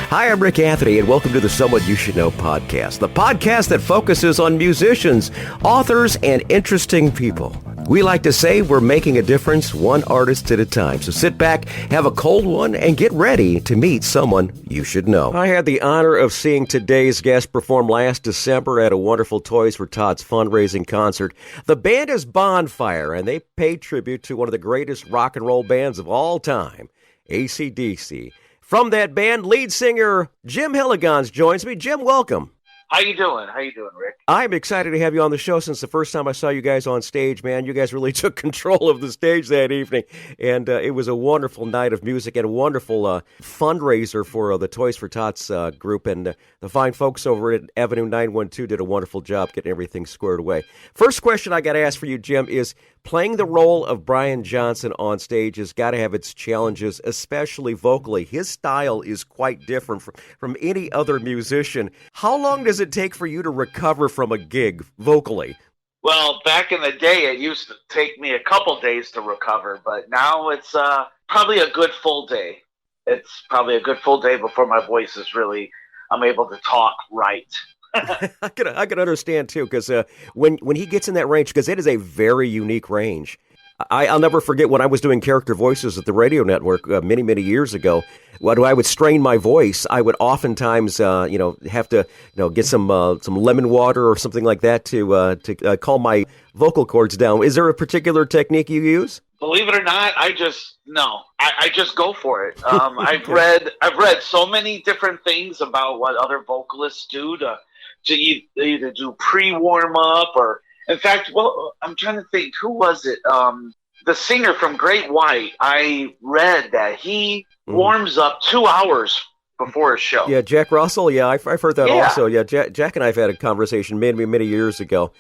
Hi, I'm Rick Anthony, and welcome to the Someone You Should Know podcast, the podcast that focuses on musicians, authors, and interesting people. We like to say we're making a difference one artist at a time. So sit back, have a cold one, and get ready to meet someone you should know. I had the honor of seeing today's guest perform last December at a wonderful Toys for Tots fundraising concert. The band is Bonfire, and they pay tribute to one of the greatest rock and roll bands of all time, AC/DC. From that band, lead singer Jim Hillegonds joins me. Jim, welcome. How you doing, Rick? I'm excited to have you on the show since the first time I saw you guys on stage, man. You guys really took control of the stage that evening, and it was a wonderful night of music and a wonderful fundraiser for the Toys for Tots group, and the fine folks over at Avenue 912 did a wonderful job getting everything squared away. First question I got to ask for you, Jim, is playing the role of Brian Johnson on stage has got to have its challenges, especially vocally. His style is quite different from any other musician. How long does it take for you to recover from a gig vocally? Well, back in the day, it used to take me a couple days to recover, but now it's probably a good full day. It's probably a good full day before my voice is really, I'm able to talk right. I can understand, too, because when he gets in that range, because it is a very unique range. I'll never forget when I was doing character voices at the radio network many, many years ago. When I would strain my voice, I would oftentimes, have to, get some lemon water or something like that to calm my vocal cords down. Is there a particular technique you use? Believe it or not, I just go for it. I've read so many different things about what other vocalists do to either do pre-warm up or. In fact, well, I'm trying to think, who was it? The singer from Great White, I read that he warms up 2 hours before a show. Yeah, Jack Russell, yeah, I've heard that also. Yeah, Jack and I have had a conversation many years ago.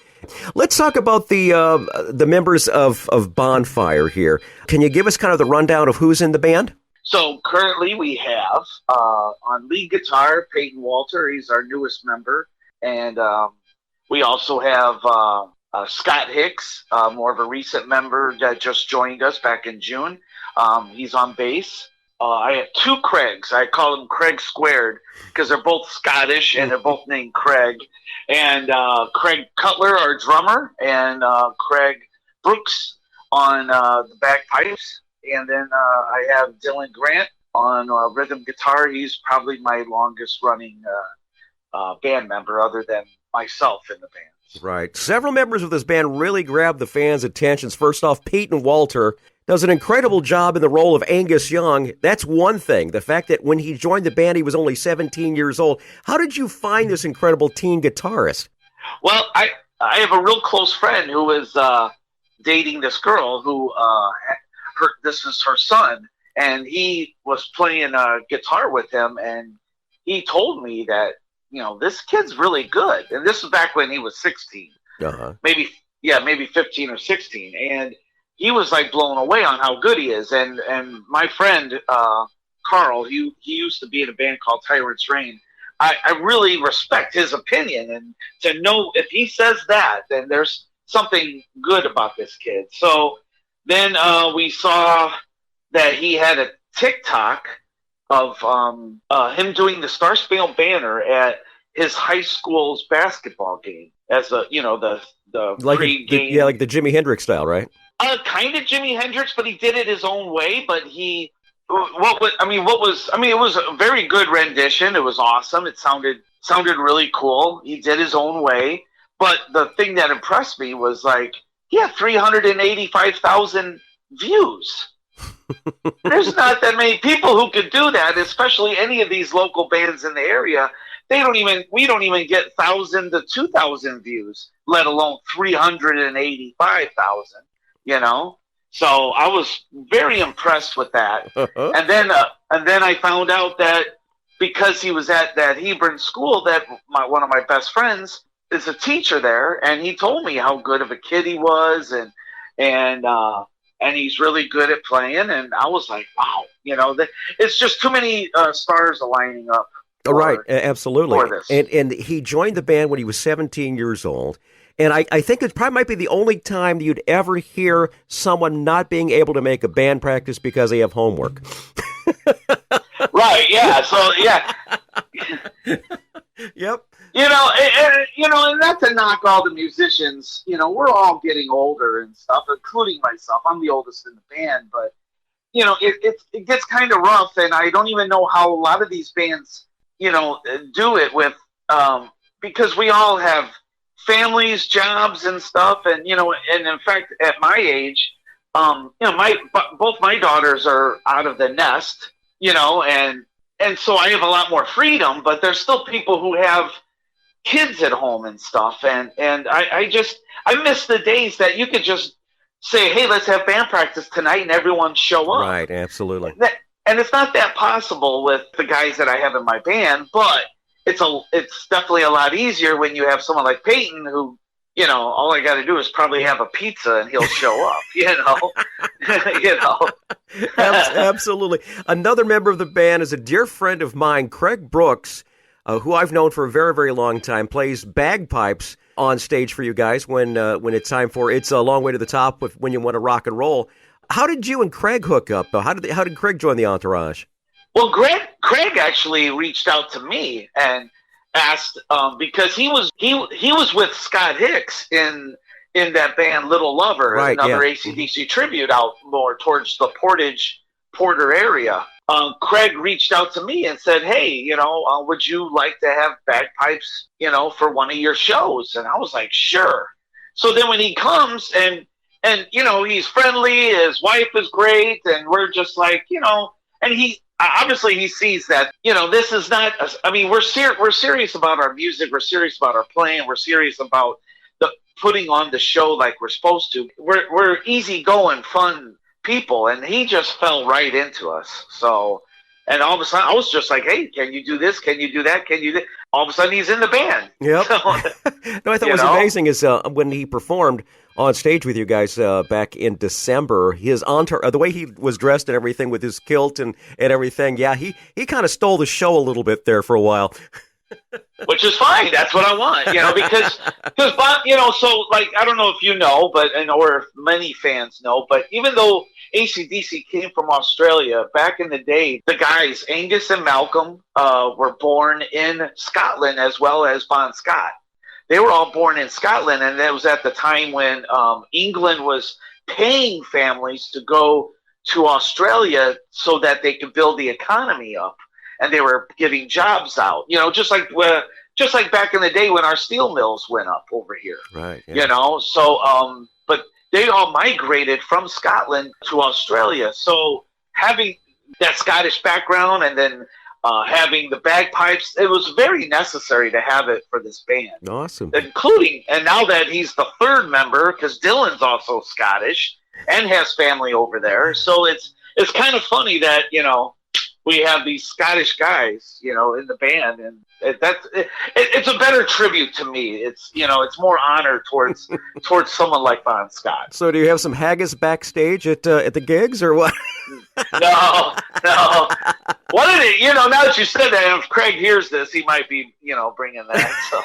Let's talk about the members of Bonfire here. Can you give us kind of the rundown of who's in the band? So currently we have on lead guitar, Peyton Walter. He's our newest member. And we also have Scott Hicks, more of a recent member that just joined us back in June. He's on bass. I have two Craigs. I call them Craig Squared because they're both Scottish and they're both named Craig. And Craig Cutler, our drummer, and Craig Brooks on the bagpipes. And then I have Dylan Grant on rhythm guitar. He's probably my longest running band member other than myself in the band. Right. Several members of this band really grabbed the fans' attentions. First off, Peyton Walter does an incredible job in the role of Angus Young. That's one thing. The fact that when he joined the band, he was only 17 years old. How did you find this incredible teen guitarist? Well, I have a real close friend who is dating this girl who this is her son, and he was playing guitar with him, and he told me that, this kid's really good. And this was back when he was 16, maybe 15 or 16. And he was like blown away on how good he is. And my friend, Carl, he used to be in a band called Tyrant's Reign. I really respect his opinion, and to know if he says that, then there's something good about this kid. So then we saw that he had a TikTok of him doing the Star Spangled Banner at his high school's basketball game as the like pre-game. like the Jimi Hendrix style, right? Kind of Jimi Hendrix, but he did it his own way. But it was a very good rendition. It was awesome. It sounded really cool. He did his own way. But the thing that impressed me was he had 385,000 views. There's not that many people who could do that, especially any of these local bands in the area. We don't even get 1,000 to 2,000 views, let alone 385,000. So I was very impressed with that. And then I found out that because he was at that Hebron school, that one of my best friends is a teacher there, and he told me how good of a kid he was, and he's really good at playing, and I was like, wow, it's just too many stars aligning up. Right, absolutely. And he joined the band when he was 17 years old. And I think it probably might be the only time you'd ever hear someone not being able to make a band practice because they have homework. Right, yeah. So, yeah. Yep. And not to knock all the musicians. We're all getting older and stuff, including myself. I'm the oldest in the band, but it gets kind of rough, and I don't even know how a lot of these bands, do it with, because we all have families, jobs, and stuff, and in fact, at my age, both my daughters are out of the nest, and so I have a lot more freedom, but there's still people who have kids at home and stuff, and I miss the days that you could just say, hey, let's have band practice tonight, and everyone show up. Right, absolutely. And it's not that possible with the guys that I have in my band, but it's definitely a lot easier when you have someone like Peyton who, all I got to do is probably have a pizza and he'll show up, Absolutely. Another member of the band is a dear friend of mine, Craig Brooks, who I've known for a very, very long time, plays bagpipes on stage for you guys when it's time for It's a Long Way to the Top when you want to rock and roll. How did you and Craig hook up, though? How did Craig join the entourage? Well, Craig actually reached out to me and asked, because he was with Scott Hicks in that band Little Lover, right, another yeah. AC/DC tribute out more towards the Porter area. Craig reached out to me and said, hey, would you like to have bagpipes, for one of your shows? And I was like, sure. So then when he comes and he's friendly, his wife is great, and we're just like, and he obviously he sees that, this is not, we're serious about our music, we're serious about our playing, we're serious about the putting on the show like we're supposed to. We're easygoing, fun people, and he just fell right into us. So, and all of a sudden I was just like, hey, can you do this? Can you do that? Can you do? All of a sudden he's in the band. Yep. So, no, I thought was amazing is when he performed on stage with you guys back in December, his entourage, the way he was dressed and everything with his kilt and everything, yeah, he kind of stole the show a little bit there for a while. Which is fine. That's what I want, because Bob, so like, I don't know if you know, or if many fans know, but even though AC/DC came from Australia, back in the day, the guys, Angus and Malcolm, were born in Scotland as well as Bon Scott. They were all born in Scotland, and that was at the time when England was paying families to go to Australia so that they could build the economy up, and they were giving jobs out. Just like back in the day when our steel mills went up over here. Right. Yeah. So but they all migrated from Scotland to Australia. So having that Scottish background and then having the bagpipes, it was very necessary to have it for this band. Awesome. Including, and now that he's the third member, because Dylan's also Scottish and has family over there, so it's kind of funny that we have these Scottish guys, in the band, and it's a better tribute to me. It's more honor towards someone like Bon Scott. So do you have some haggis backstage at the gigs or what? No. What did it? Now that you said that, if Craig hears this, he might be bringing that. So.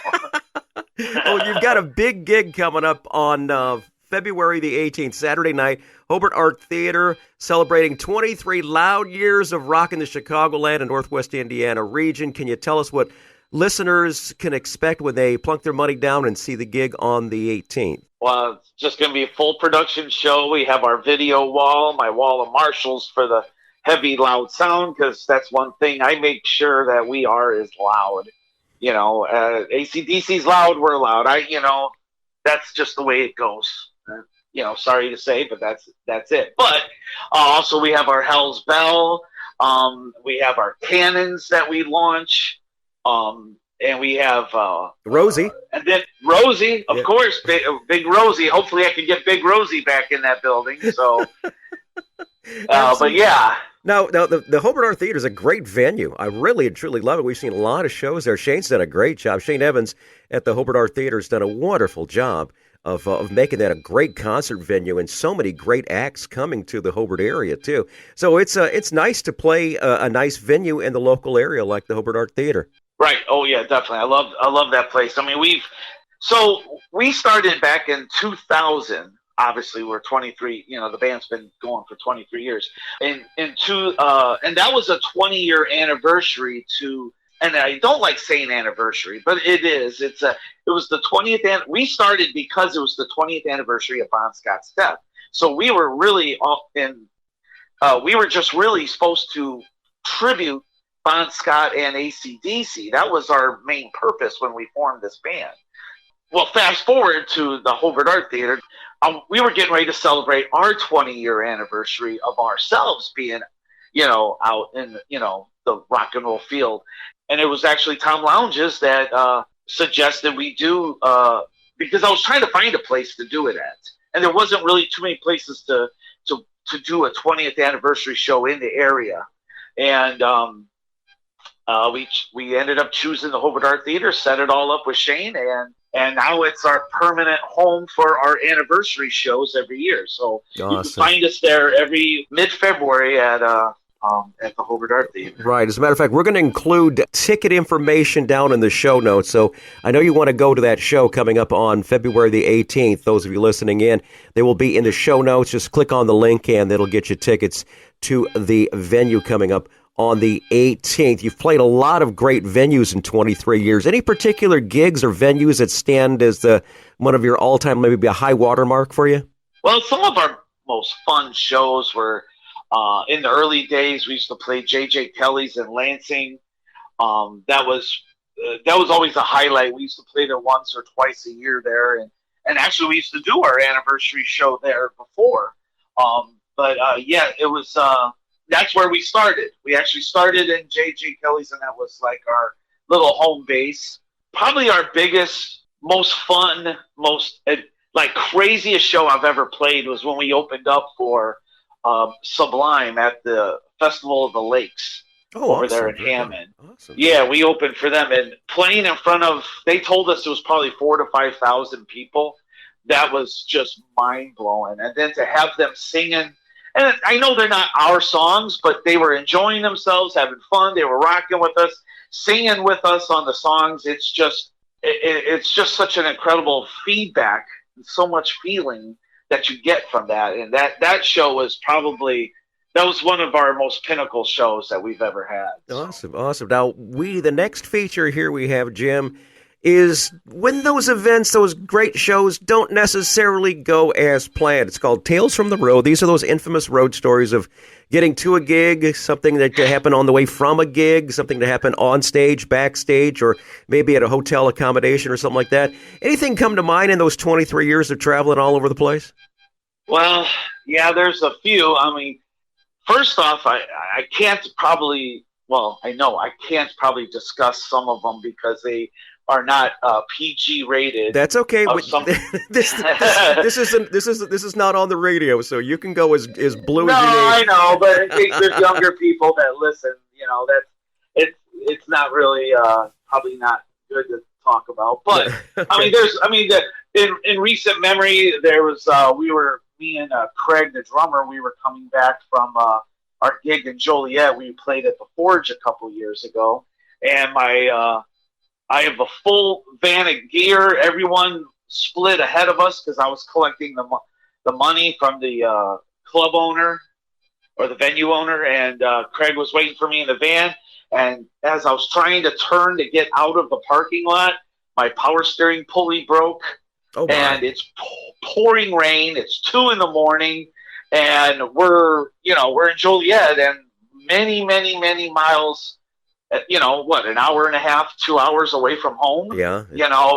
Well, you've got a big gig coming up on February the 18th, Saturday night, Hobart Art Theater, celebrating 23 loud years of rock in the Chicagoland and Northwest Indiana region. Can you tell us what listeners can expect when they plunk their money down and see the gig on the 18th? Well, it's just going to be a full production show. We have our video wall, my wall of Marshalls for the heavy, loud sound, because that's one thing I make sure that we are is loud. AC/DC's loud, we're loud. That's just the way it goes. Sorry to say, but that's it. But also we have our Hell's Bell. We have our cannons that we launch. And we have Rosie. And then Rosie, of course, big Rosie. Hopefully I can get Big Rosie back in that building. So, but yeah. Now the Hobart Art Theater is a great venue. I really and truly love it. We've seen a lot of shows there. Shane's done a great job. Shane Evans at the Hobart Art Theater has done a wonderful job of making that a great concert venue, and so many great acts coming to the Hobart area too. So it's nice to play a nice venue in the local area like the Hobart Art Theater. Right. Oh yeah, definitely. I love that place. We started back in 2000. Obviously, we're 23. The band's been going for 23 years, and that was a 20-year anniversary to and I don't like saying anniversary, but it is. It was the 20th. We started because it was the 20th anniversary of Bon Scott's death. So we were really we were just really supposed to tribute Bon Scott and AC/DC. That was our main purpose when we formed this band. Well, fast forward to the Hobart Art Theater. We were getting ready to celebrate our 20-year anniversary of ourselves being, out in, the rock and roll field. And it was actually Tom Lounges that suggested we do, because I was trying to find a place to do it at. And there wasn't really too many places to do a 20th anniversary show in the area. And we ended up choosing the Hobart Art Theater, set it all up with Shane, and now it's our permanent home for our anniversary shows every year. So awesome. You can find us there every mid-February at the Hobart Art Theater. Right. As a matter of fact, we're going to include ticket information down in the show notes. So I know you want to go to that show coming up on February the 18th. Those of you listening in, they will be in the show notes. Just click on the link and it'll get you tickets to the venue coming up on the 18th. You've played a lot of great venues in 23 years. Any particular gigs or venues that stand as one of your all-time, maybe a high watermark for you? Well, some of our most fun shows were in the early days. We used to play J.J. Kelly's in Lansing. That was always a highlight. We used to play there once or twice a year there, and actually we used to do our anniversary show there before. It was. That's where we started. We actually started in J.J. Kelly's, and that was like our little home base. Probably our biggest, most fun, most craziest show I've ever played was when we opened up for Sublime at the Festival of the Lakes over there in Hammond. Awesome. Yeah, we opened for them, and playing in front of, they told us it was probably 4,000 to 5,000 people. That was just mind-blowing. And then to have them singing, and I know they're not our songs, but they were enjoying themselves, having fun. They were rocking with us, singing with us on the songs. It's just such an incredible feedback and so much feeling that you get from that. And that show was that was one of our most pinnacle shows that we've ever had. Awesome. Now, the next feature here we have, Jim, is when those events, those great shows, don't necessarily go as planned. It's called Tales from the Road. These are those infamous road stories of getting to a gig, something that happened on the way from a gig, something that happened on stage, backstage, or maybe at a hotel accommodation or something like that. Anything come to mind in those 23 years of traveling all over the place? Well, yeah, there's a few. I mean, first off, I can't probably discuss some of them because they are not PG rated. That's okay. This is not on the radio, so you can go as blue as you need. No, I know, but in case there's younger people that listen, it's not really probably not good to talk about. But okay. In recent memory, there was me and Craig, the drummer, we were coming back from our gig in Joliet. We played at the Forge a couple years ago, and I have a full van of gear. Everyone split ahead of us because I was collecting the money from the club owner or the venue owner, and Craig was waiting for me in the van. And as I was trying to turn to get out of the parking lot, my power steering pulley broke, and it's pouring rain. It's 2 a.m, and we're in Joliet, and many, many, many miles. An hour and a half, 2 hours away from home. Yeah.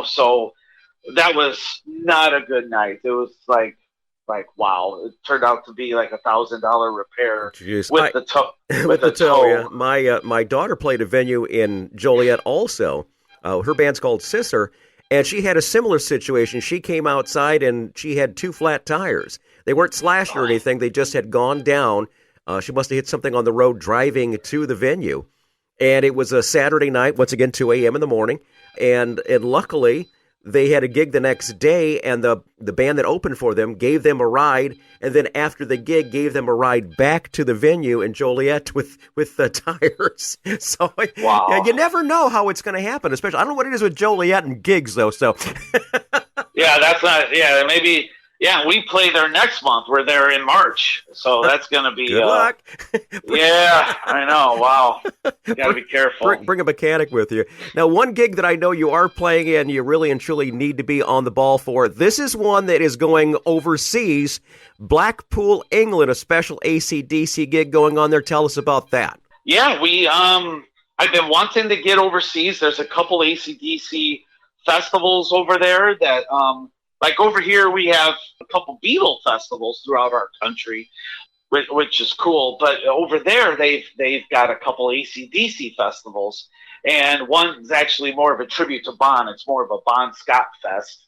So that was not a good night. It was like wow. It turned out to be like $1,000 repair with the tow. With the tow. Yeah. My daughter played a venue in Joliet also. Her band's called Sisser, and she had a similar situation. She came outside and she had 2 flat tires. They weren't slashed or anything. They just had gone down. She must have hit something on the road driving to the venue. And it was a Saturday night, once again, 2 a.m. in the morning. And luckily, they had a gig the next day, and the band that opened for them gave them a ride. And then after the gig, gave them a ride back to the venue in Joliet with the tires. So wow. You never know how it's going to happen, especially. I don't know what it is with Joliet and gigs, though. So yeah, that's not. Yeah, maybe Yeah, we play there next month. We're there in March, so that's going to be. Good luck. Yeah, I know. Wow, you got to be careful. Bring a mechanic with you. Now, one gig that I know you are playing in, you really and truly need to be on the ball for. This is one that is going overseas, Blackpool, England, a special AC/DC gig going on there. Tell us about that. Yeah, I've been wanting to get overseas. There's a couple AC/DC festivals over there that, like over here, we have a couple Beatle festivals throughout our country, which is cool. But over there, they've got a couple AC/DC festivals, and one's actually more of a tribute to Bon. It's more of a Bon Scott fest.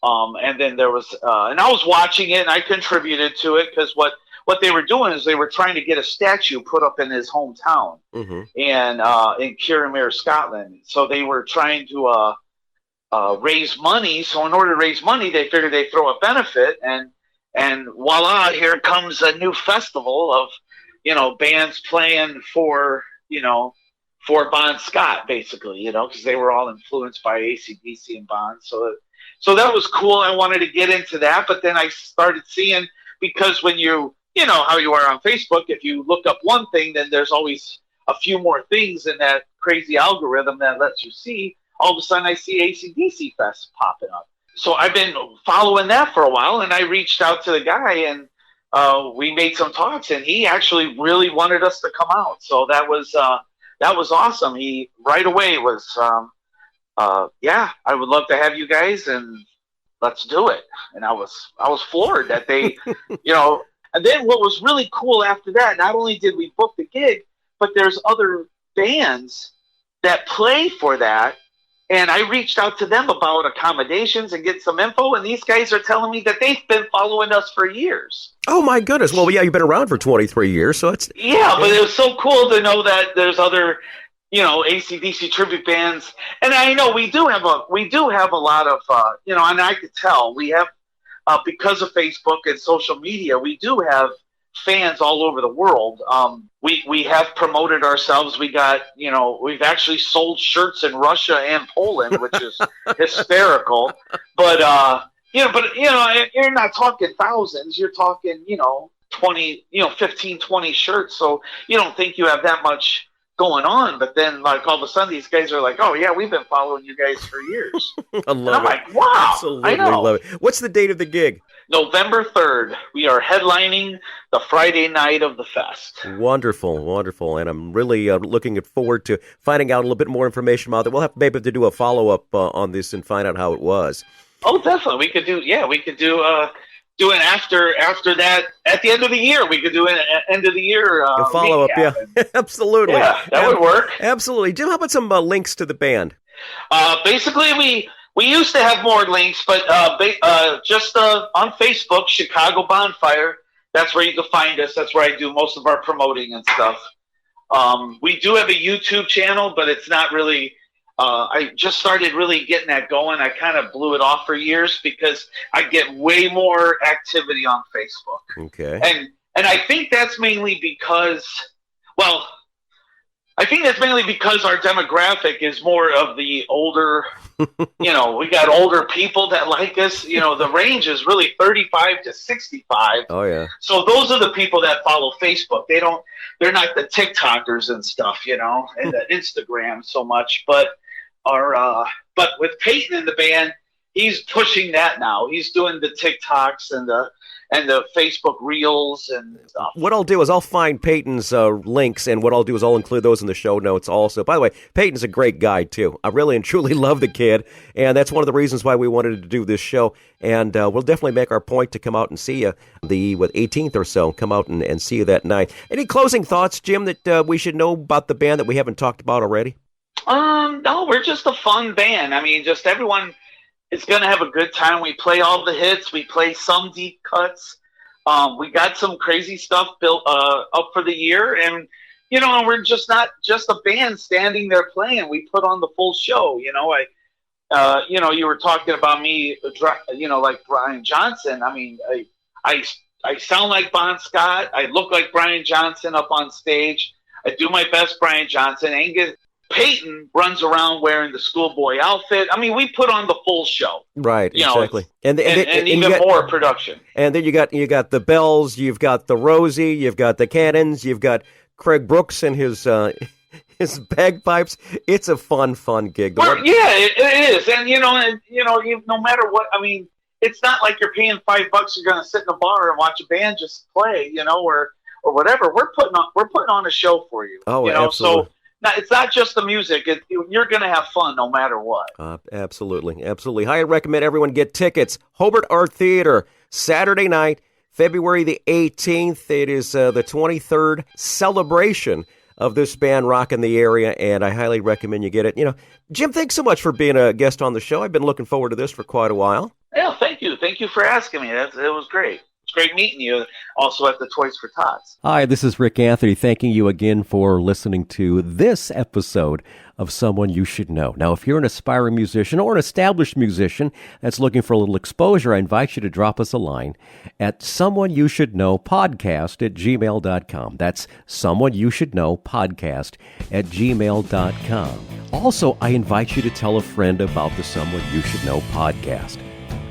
And then there was, and I was watching it, and I contributed to it because what they were doing is they were trying to get a statue put up in his hometown, and in Kirriemuir, Scotland. So they were trying to raise money. So in order to raise money, they figured they'd throw a benefit, and voila, here comes a new festival of, bands playing for Bon Scott, basically, because they were all influenced by AC/DC and Bon. So that was cool. I wanted to get into that, but then I started seeing, because when you know how you are on Facebook, if you look up one thing, then there's always a few more things in that crazy algorithm that lets you see. All of a sudden I see AC/DC Fest popping up. So I've been following that for a while, and I reached out to the guy, and we made some talks, and he actually really wanted us to come out. So that was awesome. He right away was, yeah, I would love to have you guys, and let's do it. And I was floored that they, and then what was really cool after that, not only did we book the gig, but there's other bands that play for that. And I reached out to them about accommodations and get some info, and these guys are telling me that they've been following us for years. Oh, my goodness. Well, yeah, you've been around for 23 years, so it's... Yeah, but it was so cool to know that there's other, AC/DC tribute bands. And I know we do have a lot of, and I could tell we have, because of Facebook and social media, we do have fans all over the world. We have promoted ourselves. We got, we've actually sold shirts in Russia and Poland, which is hysterical. But you're not talking thousands. You're talking, 20, 15, 20 shirts. So you don't think you have that much going on. But then, like, all of a sudden, these guys are like, oh, yeah, we've been following you guys for years. I love it. Like, wow. Absolutely I know. love it. What's the date of the gig? November 3rd. We are headlining the Friday night of the fest. Wonderful, wonderful. And I'm really looking forward to finding out a little bit more information about it. We'll have maybe to do a follow-up on this and find out how it was. Oh, definitely. We could do an after that at the end of the year. We could do an end of the year follow-up, yeah. Absolutely. Yeah, that would work. Absolutely. Jim, how about some links to the band? Basically, we used to have more links, but just on Facebook, Chicago Bonfire, that's where you can find us. That's where I do most of our promoting and stuff. We do have a YouTube channel, but it's not really, I just started really getting that going. I kind of blew it off for years because I get way more activity on Facebook. Okay. And I think that's mainly because, our demographic is more of the older, we got older people that like us. The range is really 35 to 65. Oh, yeah. So those are the people that follow Facebook. They're not the TikTokers and stuff, and the Instagram so much. But with Peyton in the band, he's pushing that now. He's doing the TikToks and the Facebook Reels and stuff. What I'll do is I'll find Peyton's links, and what I'll do is I'll include those in the show notes also. By the way, Peyton's a great guy, too. I really and truly love the kid, and that's one of the reasons why we wanted to do this show. And we'll definitely make our point to come out and see you the 18th or so. Come out and see you that night. Any closing thoughts, Jim, that we should know about the band that we haven't talked about already? No, we're just a fun band. I mean, just everyone is going to have a good time. We play all the hits. We play some deep cuts. We got some crazy stuff built up for the year. And, we're just not just a band standing there playing. We put on the full show. You were talking about me, like Brian Johnson. I mean, I sound like Bon Scott. I look like Brian Johnson up on stage. I do my best Brian Johnson. Peyton runs around wearing the schoolboy outfit. I mean, we put on the full show. Right, exactly. And even more production. And then you got the Bells, you've got the Rosie, you've got the Cannons, you've got Craig Brooks and his bagpipes. It's a fun gig. Well, yeah, it is. And no matter what, I mean, it's not like you're paying $5. You're going to sit in a bar and watch a band just play, or whatever. We're putting on a show for you. Oh, absolutely. So it's not just the music. You're going to have fun no matter what. Absolutely. I recommend everyone get tickets. Hobart Art Theater, Saturday night, February the 18th. It is the 23rd celebration of this band rocking the area, and I highly recommend you get it. Jim, thanks so much for being a guest on the show. I've been looking forward to this for quite a while. Yeah, thank you. Thank you for asking me. It was great. It's great meeting you also at the Toys for Tots. Hi, this is Rick Anthony, thanking you again for listening to this episode of Someone You Should Know. Now, if you're an aspiring musician or an established musician that's looking for a little exposure, I invite you to drop us a line at someoneyoushouldknowpodcast@gmail.com. That's someoneyoushouldknowpodcast@gmail.com. Also, I invite you to tell a friend about the Someone You Should Know podcast.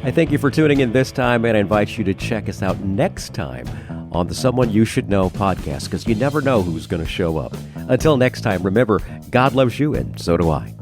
I thank you for tuning in this time, and I invite you to check us out next time on the Someone You Should Know podcast, because you never know who's going to show up. Until next time, remember, God loves you, and so do I.